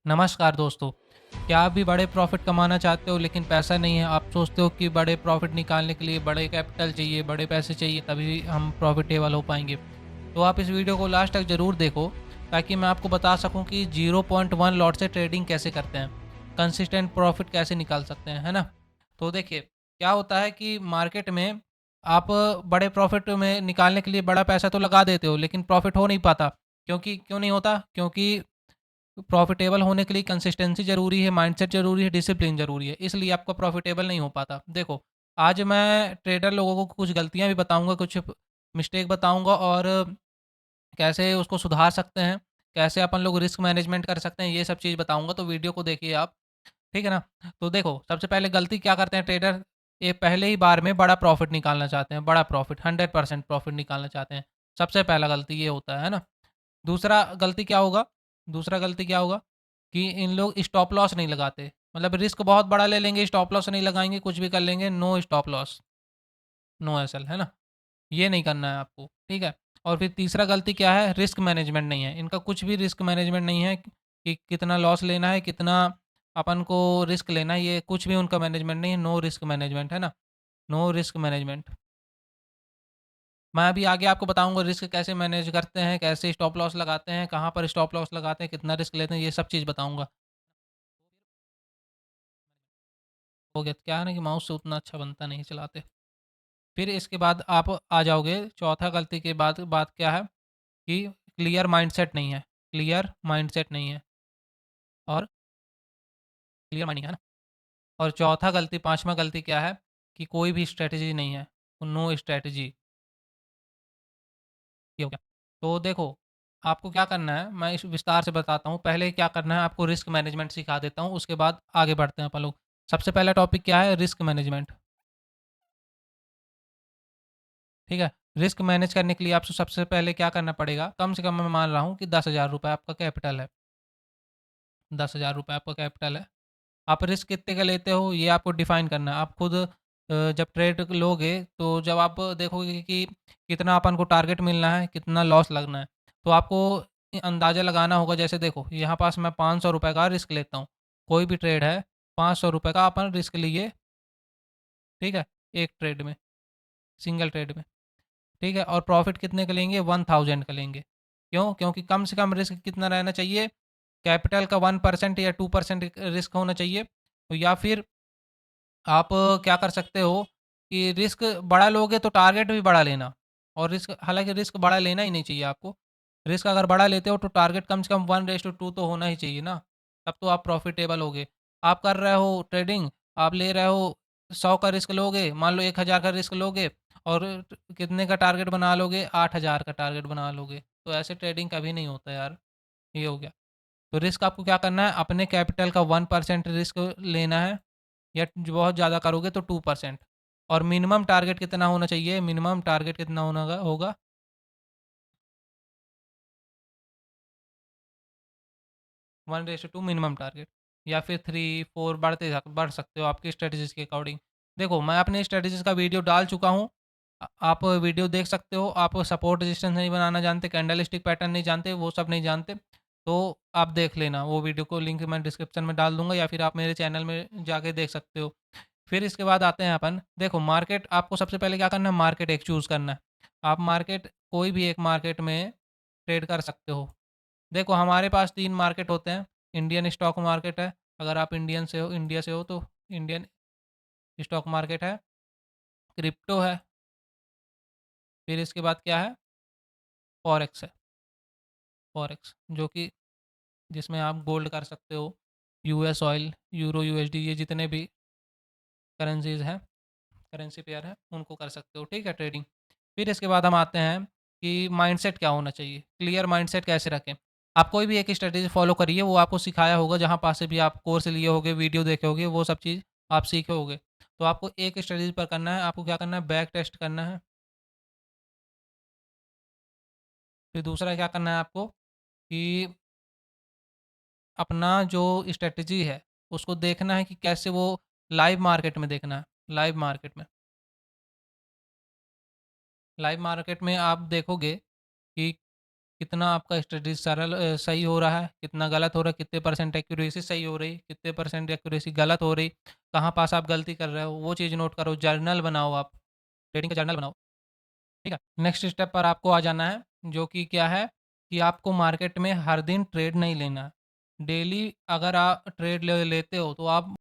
नमस्कार दोस्तों। क्या आप भी बड़े प्रॉफ़िट कमाना चाहते हो लेकिन पैसा नहीं है? आप सोचते हो कि बड़े प्रॉफ़िट निकालने के लिए बड़े कैपिटल चाहिए, बड़े पैसे चाहिए तभी हम प्रॉफ़िटेबल हो पाएँगे। तो आप इस वीडियो को लास्ट तक ज़रूर देखो ताकि मैं आपको बता सकूँ कि 0.1 लॉट से ट्रेडिंग कैसे करते हैं, कंसिस्टेंट प्रॉफ़िट कैसे निकाल सकते हैं, है ना? तो देखिए, क्या होता है कि मार्केट में आप बड़े प्रॉफ़िट में निकालने के लिए बड़ा पैसा तो लगा देते हो लेकिन प्रॉफ़िट हो नहीं पाता। क्यों नहीं होता? क्योंकि प्रॉफ़िटेबल होने के लिए कंसिस्टेंसी ज़रूरी है, माइंडसेट ज़रूरी है, डिसिप्लिन ज़रूरी है, इसलिए आपका प्रॉफ़िटेबल नहीं हो पाता। देखो, आज मैं ट्रेडर लोगों को कुछ गलतियाँ भी बताऊँगा, कुछ मिस्टेक बताऊँगा और कैसे उसको सुधार सकते हैं, कैसे अपन लोग रिस्क मैनेजमेंट कर सकते हैं, ये सब चीज़ बताऊँगा, तो वीडियो को देखिए आप, ठीक है ना? तो देखो, सबसे पहले गलती क्या करते हैं ट्रेडर, ये पहले ही बार में बड़ा प्रॉफ़िट निकालना चाहते हैं, बड़ा प्रॉफ़िट, 100% प्रॉफ़िट निकालना चाहते हैं। सबसे पहला गलती ये होता है ना? दूसरा गलती क्या होगा कि इन लोग स्टॉप लॉस नहीं लगाते। मतलब रिस्क बहुत बड़ा ले लेंगे, स्टॉप लॉस नहीं लगाएँगे, कुछ भी कर लेंगे, no stop loss, no SL, है ना? ये नहीं करना है आपको, ठीक है? और फिर तीसरा गलती क्या है, रिस्क मैनेजमेंट नहीं है। इनका कुछ भी रिस्क मैनेजमेंट नहीं है कि कितना लॉस लेना है, कितना अपन को रिस्क लेना है, ये कुछ भी उनका मैनेजमेंट नहीं है, नो रिस्क मैनेजमेंट, है ना? No risk management. मैं अभी आगे आपको बताऊँगा रिस्क कैसे मैनेज करते हैं, कैसे स्टॉप लॉस लगाते हैं, कहाँ पर स्टॉप लॉस लगाते हैं, कितना रिस्क लेते हैं, ये सब चीज़ बताऊँगा। हो गया, क्या है ना कि माउस से उतना अच्छा बनता नहीं चलाते। फिर इसके बाद आप आ जाओगे चौथा गलती के बाद बात क्या है कि क्लियर माइंडसेट नहीं है और क्लियर माइंड नहीं है ना? और चौथा गलती 5वाँ गलती क्या है कि कोई भी स्ट्रैटेजी नहीं है, नो स्ट्रैटेजी, ये हो गया। तो देखो, आपको क्या करना है, मैं इस विस्तार से बताता हूँ। पहले क्या करना है, आपको रिस्क मैनेजमेंट सिखा देता हूँ, उसके बाद आगे बढ़ते हैं अपन लोग। सबसे पहला टॉपिक क्या है, रिस्क मैनेजमेंट, ठीक है? रिस्क मैनेज करने के लिए आपको सबसे पहले क्या करना पड़ेगा, कम से कम मैं मान रहा हूँ कि 10,000 रुपए आपका कैपिटल है। 10,000 रुपए आपका कैपिटल है। आप रिस्क कितने का लेते हो, ये आपको डिफ़ाइन करना है। आप खुद जब ट्रेड लोगे, तो जब आप देखोगे कि कितना अपन को टारगेट मिलना है, कितना लॉस लगना है, तो आपको अंदाज़ा लगाना होगा। जैसे देखो, यहाँ पास मैं ₹500 का रिस्क लेता हूँ। कोई भी ट्रेड है, ₹500 का अपन रिस्क लिए, ठीक है? एक ट्रेड में, सिंगल ट्रेड में। ठीक है? और प्रॉफ़िट कितने का लेंगे? 1000 का लेंगे। क्यों? क्योंकि कम से कम रिस्क कितना रहना चाहिए? कैपिटल का 1% या 2% रिस्क होना चाहिए। तो या फिर आप क्या कर सकते हो कि रिस्क बड़ा लोगे तो टारगेट भी बड़ा लेना, और रिस्क, हालाँकि रिस्क बड़ा लेना ही नहीं चाहिए आपको। रिस्क अगर बड़ा लेते हो तो टारगेट कम से कम 1:2 तो होना ही चाहिए ना, तब तो आप प्रॉफ़िटेबल होगे। आप कर रहे हो ट्रेडिंग, आप ले रहे हो 100 का रिस्क लोगे, मान लो 1000 का रिस्क लोगे और कितने का टारगेट बना लोगे? 8000 का टारगेट बना लोगे। तो ऐसे ट्रेडिंग कभी नहीं होता यार, ये हो गया। तो रिस्क आपको क्या करना है, अपने कैपिटल का 1% रिस्क लेना है, या जो बहुत ज़्यादा करोगे तो 2%। और मिनिमम टारगेट कितना होना चाहिए? मिनिमम टारगेट कितना होगा? 1:2 मिनिमम टारगेट, या फिर 3-4 बढ़ सकते हो आपकी स्ट्रैटेजीज़ के अकॉर्डिंग। देखो, मैं अपनी स्ट्रैटेजीज़ का वीडियो डाल चुका हूँ। आप वीडियो देख सकते हो। आप सपोर्ट रेजिस्टेंस नहीं बनाना जानते, कैंडलस्टिक पैटर्न नहीं जानते, वो सब नहीं जानते, तो आप देख लेना वो वीडियो को, लिंक मैं डिस्क्रिप्शन में डाल दूँगा, या फिर आप मेरे चैनल में जाके देख सकते हो। फिर इसके बाद आते हैं अपन, देखो मार्केट, आपको सबसे पहले क्या करना है, मार्केट एक चूज़ करना है। आप मार्केट, कोई भी एक मार्केट में ट्रेड कर सकते हो। देखो, हमारे पास 3 मार्केट होते हैं। इंडियन स्टॉक मार्केट है, अगर आप इंडिया से हो तो इंडियन स्टॉक मार्केट है, क्रिप्टो है, फिर इसके बाद क्या है, फॉरेक्स है। फॉरेक्स जो कि जिसमें आप गोल्ड कर सकते हो, यूएस ऑयल, यूरो, यूएसडी, ये जितने भी करेंसीज़ हैं, करेंसी पेयर है, उनको कर सकते हो, ठीक है, ट्रेडिंग। फिर इसके बाद हम आते हैं कि माइंडसेट क्या होना चाहिए, क्लियर माइंडसेट कैसे रखें। आप कोई भी एक स्ट्रेटेजी फॉलो करिए, वो आपको सिखाया होगा, जहाँ पास से भी आप कोर्स लिए होगे, वीडियो देखे होगे, वो सब चीज़ आप सीखे होगे। तो आपको एक स्ट्रेटेजी पर करना है, आपको क्या करना है, बैक टेस्ट करना है। फिर दूसरा क्या करना है आपको कि अपना जो स्ट्रेटेजी है, उसको देखना है कि कैसे वो लाइव मार्केट में देखना है। लाइव मार्केट में, लाइव मार्केट में आप देखोगे कि कितना आपका स्ट्रेटजी सही हो रहा है, कितना गलत हो रहा है, कितने परसेंट एक्यूरेसी सही हो रही, कितने परसेंट एक्यूरेसी गलत हो रही, कहाँ पास आप गलती कर रहे हो, वो चीज़ नोट करो, जर्नल बनाओ आप, ट्रेडिंग का जर्नल बनाओ, ठीक है? नेक्स्ट स्टेप पर आपको आ जाना है, जो कि क्या है कि आपको मार्केट में हर दिन ट्रेड नहीं लेना है। डेली अगर आप ट्रेड ले लेते हो, तो आप